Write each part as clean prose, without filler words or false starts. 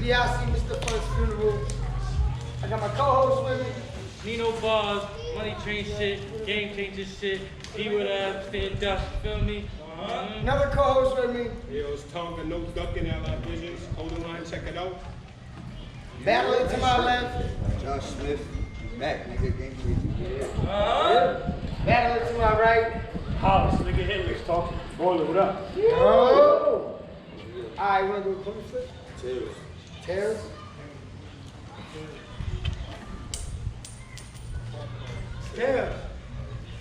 DiBiase, Mr. Funk's funeral. I got my co-host with me. Nino Bars, Money Train shit, Game Changer shit, D with up, stand up, feel me? Another co-host with me. Yo, it's Tonga, no ducking, LI Visions. Hold the line, check it out. Battling to my left. Josh Smif, back, nigga, game changer. Battling to my right. Hollis, nigga, Hollis talking. Boiler, what up? Oh. Alright, wanna do a coin flip? Cheers. Tails. Tails.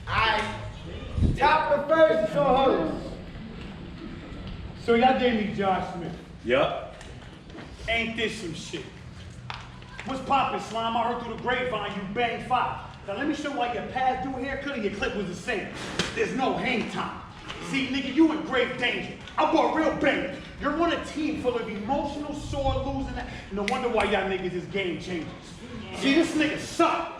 Alright. Top the first co-host. So y'all gave me Josh Smith. Yup. Ain't this some shit? What's poppin', Slime? I heard through the grapevine you banged 5. Now let me show why your past due haircut and your clip was the same. There's no hang time. See, nigga, you in grave danger. I bought real bangers. You're on a team full of emotional, sore losing. No wonder why y'all niggas is game changers. See, this nigga suck.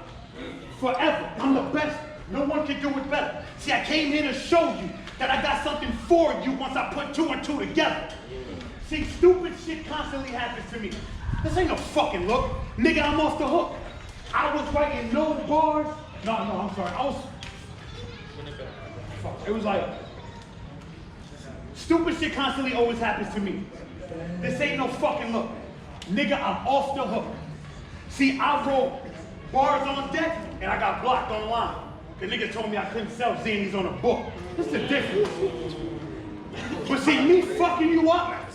Forever. I'm the best. No one can do it better. See, I came here to show you that I got something for you once I put 2 and 2 together. See, stupid shit constantly happens to me. This ain't no fucking look. Nigga, I'm off the hook. I was writing no bars. No, I'm sorry. It was like, stupid shit constantly always happens to me. This ain't no fucking look. Nigga, I'm off the hook. See, I wrote bars on deck and I got blocked online. The nigga told me I couldn't sell zanies on a book. What's the difference? But see, me fucking you up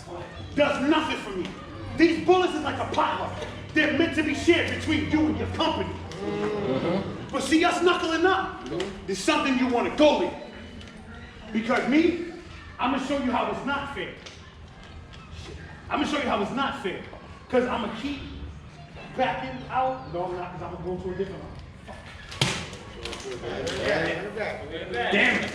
does nothing for me. These bullets is like a potluck. They're meant to be shared between you and your company. But see, us knuckling up is something you want to go with. Because me, I'm gonna show you how it's not fair. I'm gonna show you how it's not fair. Because I'm gonna keep backing out. No, I'm not, because I'm gonna go to a different one. Damn it.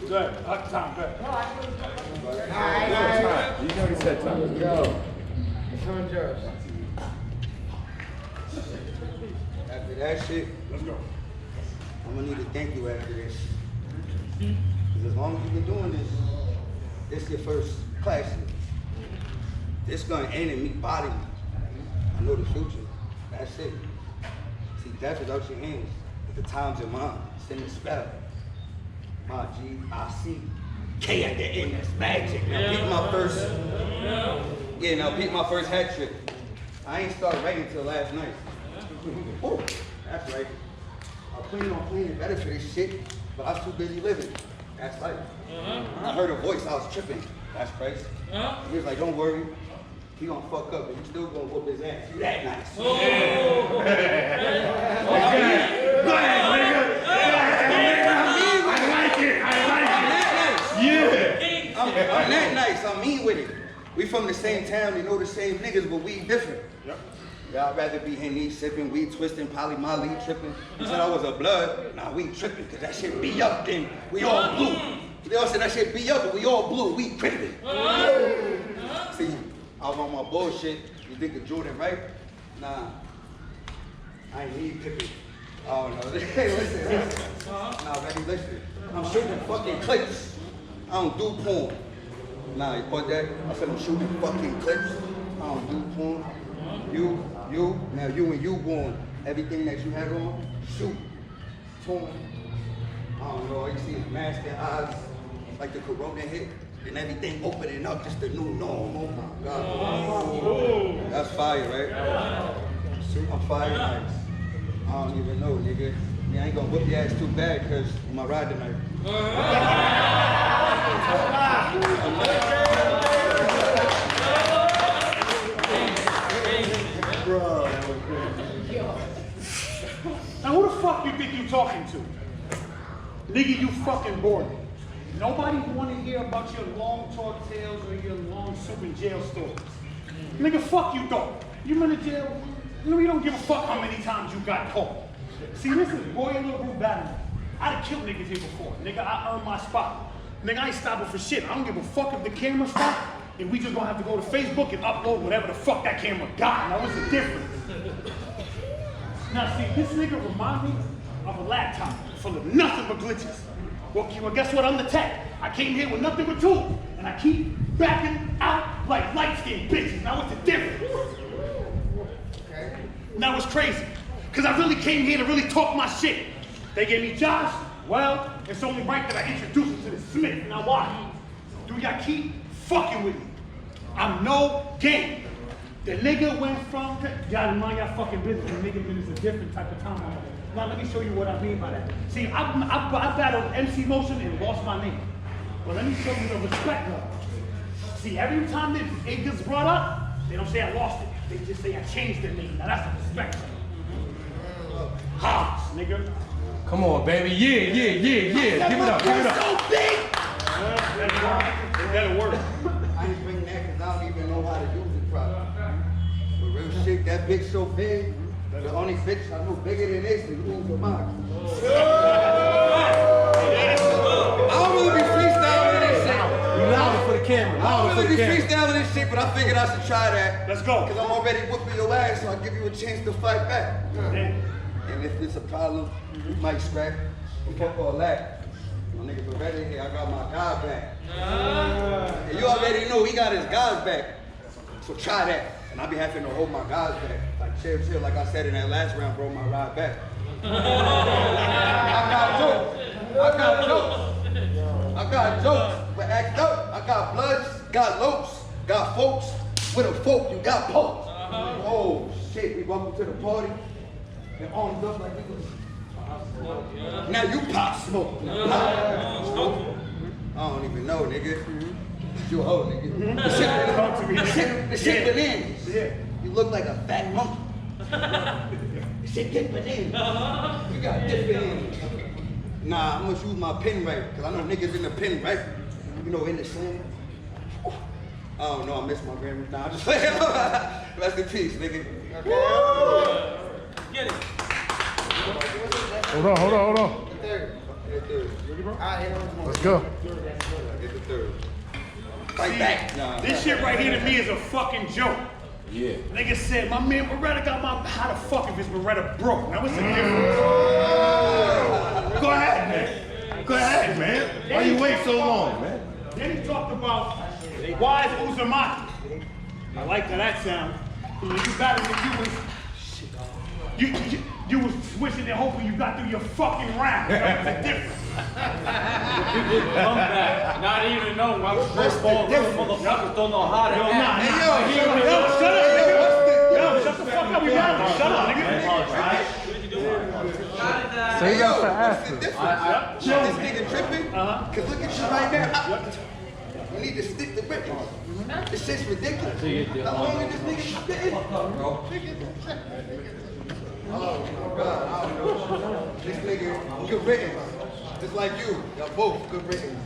Good. Time, good. Alright. You already said time. Let's go. It's on Josh. After that shit, Let's go. I'm gonna need to thank you after this. Because as long as you've been doing this your first classic. This gonna end in me body. I know the future. That's it. See, death is out your hands, but the time's in mine. It's in the spell. My G-I-C-K at the end, that's magic. Now peep my first, peep my first hat trick. I ain't started writing until last night. Oh, that's right. I was planning on playing better for this shit, but I was too busy living. That's life. I heard a voice, I was tripping. That's crazy. He was like, don't worry. He gonna fuck up, but you still gonna whoop his ass. You that nice. Go ahead, nigga. I'm that nice, I'm mean with it. We from the same town, we know the same niggas, but we different. Yep. Yeah, I'd rather be Henny, sipping, weed twisting, poly molly tripping. You said I was a blood, nah, we tripping, cause that shit be up then, we all blue. They all said that shit be up, but we all blue, we tripping. See, I was on my bullshit, you think of Jordan, right? Nah, I ain't need Pippin. Oh no, hey, listen. Nah, baby, listen. I'm shooting fucking clips. I don't do porn. Nah, you caught that? I said I'm shooting fucking clips. I don't do porn. Now you and you born. Everything that you had on, shoot. Porn. I don't know, all you see is mask and eyes, like the corona hit, and everything opening up, just the new norm. Oh my God. That's fire, right? I'm fire nice. I don't even know, nigga. I ain't gonna whip your ass too bad, cause I'm gonna ride tonight. Now who the fuck you think you talking to? Nigga, you fucking bored. Nobody wanna hear about your long talk tales or your long soup in jail stories. Nigga, fuck you though. You been in jail, you don't give a fuck how many times you got caught. See, this is Boy and Little Group Battle. I done killed niggas here before. Nigga, I earned my spot. Nigga, I ain't stopping for shit. I don't give a fuck if the camera stop, and we just gonna have to go to Facebook and upload whatever the fuck that camera got. Now, what's the difference? Now, see, this nigga remind me of a laptop full of nothing but glitches. Well, guess what? I'm the tech. I came here with nothing but tools, and and I keep backing out like light-skinned bitches. Now what's the difference? Now it's crazy, because I really came here to really talk my shit. They gave me Josh, well, it's only right that I introduce him to the Smif. Now why? Do y'all keep fucking with me? I'm no game. The nigga went from, y'all mind y'all fucking business. The nigga is a different type of time. Now let me show you what I mean by that. See, I battled MC Motion and lost my name. But let me show you the respect level. See, every time this it gets brought up, they don't say I lost it. They just say I changed the name. Now that's the respect level. Hollis, nigga. Come on, baby. Yeah. Give it up. So big. That'll work. I ain't bring that because I don't even know how to use it properly. But real shit, that bitch so big, the only bitch I know bigger than this is Uber Max. I don't really be freestyling this shit. You louder for the camera. I don't really be freestyling this shit, but I figured I should try that. Let's go. Because I'm already whooping your ass, so I'll give you a chance to fight back. Yeah. And if it's a problem, you might scrap. Fuck all that. My nigga Beretta here, I got my guy back. And you already know he got his guys back. So try that. And I be having to hold my guys back. Like chill, like I said in that last round, bro, my ride back. I got jokes, but act up. I got bloods, got lopes, got folks. With a folk, you got pokes. Oh shit, we welcome to the party. And armed up like we was. Now you pop smoke. I don't even know, nigga. You a hoe, nigga. The shit bananas. You look like a fat monkey. The shit get bananas. You got this bananas. Nah, I must use my pen right, because I know niggas in the pen right. You know, in the sand. I don't know, I miss my grandma. Nah, I'm just playing. Rest in peace, nigga. Get it. Hold on. Let's go. Get the third. Fight back. Nah. This shit right here to me is a fucking joke. Yeah. Nigga said, my man Beretta got my, how the fuck if his Beretta broke? Now what's the difference? Go ahead, man. Why you wait so long, man? Then he talked about why is Uzumaki. I like that sound. You battling you was wishing and hoping you got through your fucking round. That was the difference. Come back. Not even know why we first ball. Motherfuckers don't know how to act. Hey, Yo, shut up, nigga. Yo, shut the fuck up. We got it. Shut up, nigga. So you got to ask What's the him. difference? This nigga tripping? Cause look at you right now. You need to stick to whipping. This shit's ridiculous. How long is this nigga spitting? Oh my God, I don't know. This nigga good written. Just like you. Y'all both good written.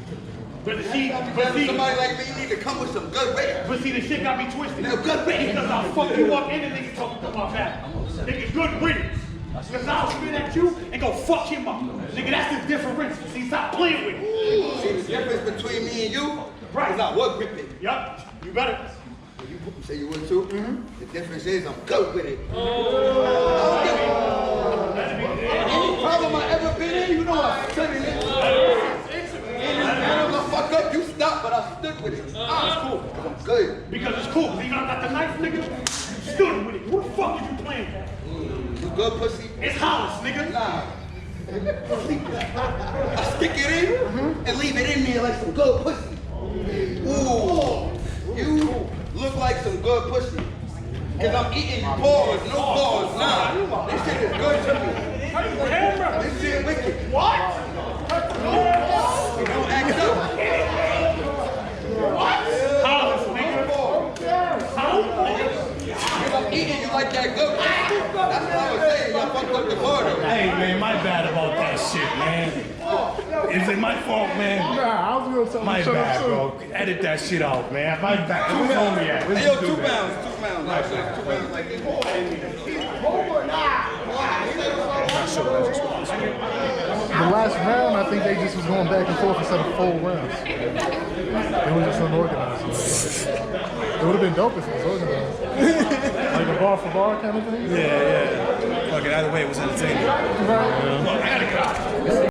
But see, Somebody like me, you need to come with some good written. But see, the shit got me twisted. No, good written. Because I'll fuck you up and the nigga talking about that. Nigga, good riddance. Because I'll spit at you and go fuck him up. Nigga, that's the difference. See, stop playing with me. See, the difference between me and you Right. is I was gripping. Yup, you better. You say you would too? The difference is I'm good with it. Any problem I ever been in, you know I'm studying it. And if I fuck up, you stop, but I stood with it. It's cool. Cause I'm good. Because it's cool. Even though I got the knife, nigga, you stood with it. Who the fuck is you playing for? You good, pussy? It's Hollis, nigga. Nah. I stick it in and leave it in there like some good pussy. Ooh, you look like some good pussy. Cause I'm eating pause, no pause, nah. This shit is good to me. This shit wicked. What? You don't act up. What? Hollis, nigga. Hollis, nigga. Cause I'm eating you like that good pussy. That's what I was saying, y'all fucked up the border. Hey, man, my bad about that shit, man. Is it my fault, man? Nah, I was gonna tell My bad, bro. Edit that shit out, man. My bad. Who's on me at? Hey, yo, 2 pounds. 2 pounds like this. The last round, I think they just was going back and forth instead of full rounds. It was just unorganized. It would have been dope if it was organized. Like a bar for bar kind of thing? Yeah. Fuck it, either way, it was entertaining. Right. I gotta get out.